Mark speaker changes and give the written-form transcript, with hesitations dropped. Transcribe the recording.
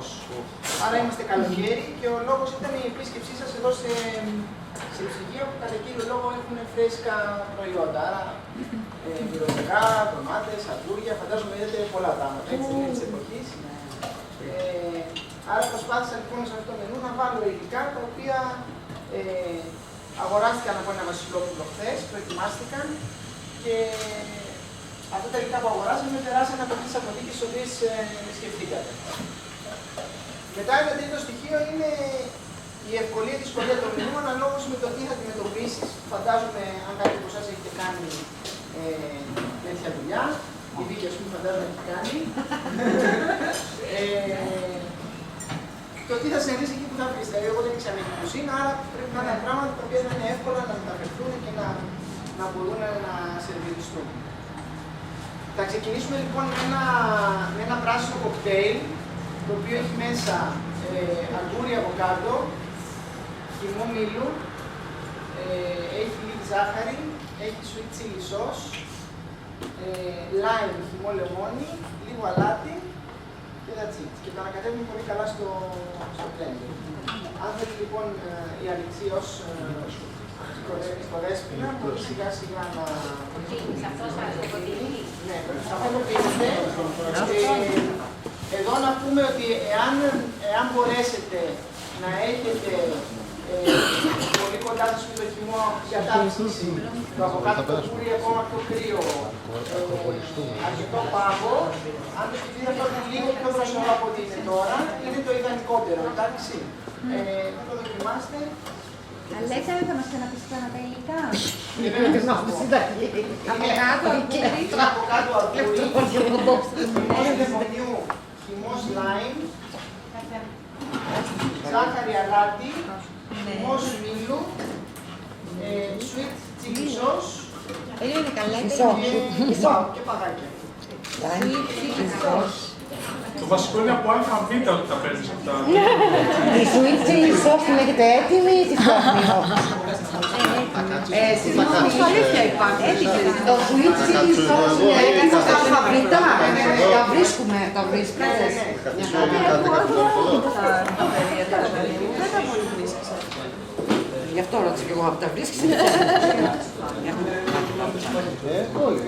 Speaker 1: φως. Άρα είμαστε καλοκαίρι και ο λόγος ήταν η επίσκεψή σας εδώ σε ψυγεία που κατά κύριο λόγο έχουν φρέσκα προϊόντα. Άρα μυρωδικά, ντομάτες, αγγούρια, φαντάζομαι είδατε πολλά πράγματα έτσι της εποχής. Άρα προσπάθησα λοιπόν σε αυτό το μενού να βάλω υλικά τα οποία αγοράστηκαν από ένα βασιλόπουλο χθες, προετοιμάστηκαν και αυτά τα υλικά που αγοράσαμε περάσαν από τις αποθήκες τις οποίες σκεφτήκατε. Μετά ένα τρίτο στοιχείο είναι η ευκολία της δυσκολία των μενού αναλόγως με το τι θα αντιμετωπίσεις. Φαντάζομαι αν κάποιοι από εσάς έχετε κάνει τέτοια δουλειά, η Βίκη ας πούμε φαντάζομαι έχει κάνει. Το τι θα συμβεί εκεί που θα βρεις. Δηλαδή, εγώ δεν ήξερα με κουζίνα, άρα πρέπει να είναι πράγματα τα οποία είναι εύκολα να μεταφερθούν και να μπορούν να σερβιριστούν. Θα ξεκινήσουμε λοιπόν με ένα πράσινο κοκτέιλ, το οποίο έχει μέσα αγγούρι αβοκάντο, χυμό μήλου, έχει λίγη ζάχαρη, έχει sweet chili sauce, lime, χυμό λεμόνι, λίγο αλάτι και that's it. Και το ανακατεύουμε πολύ καλά στο blender. Αν θέλει λοιπόν η Αλεξή ως κορέσπινα, μπορεί σιγά σιγά να... Ναι, αυτό το πίνετε. Εδώ να πούμε ότι εάν μπορέσετε να έχετε πολύ κοντά σας με το χυμό για τάψιση, το αβοκάντο το κούρι ακόμα πιο κρύο, αρκετό πάγο, αν το σκεφτείτε αυτό είναι λίγο πιο βρασινό από ό,τι είναι τώρα, είναι το ιδανικότερο, εντάξει. Θα το δοκιμάστε.
Speaker 2: Αλέξα, δεν θα μας ξαναπείς ξανά τα υλικά.
Speaker 1: Είναι αβοκάντο αρκούρι, χυμός λεμονιού, χυμός λάιμ, ζάχαρη αλάτι, χυμός μήλου, sweet chili sauce
Speaker 2: Είναι καλά
Speaker 1: και παγάκια.
Speaker 2: Sweet chili sauce.
Speaker 3: Το βασικό είναι από ΑΒ ότι τα παίρνεις αυτά.
Speaker 4: Η sweet chili sauce την έχετε έτοιμη ή τη φτιάχνει ο?
Speaker 2: Συγγνώμη, αλήθεια υπάρχει.
Speaker 4: Το sweet chili sauce είναι στα αλφαβήτα. Τα βρίσκουμε, τα βρίσκετε. Γι' αυτό ρώτησα και εγώ, από τα βρίσκεις ή δεν
Speaker 5: Όλοι.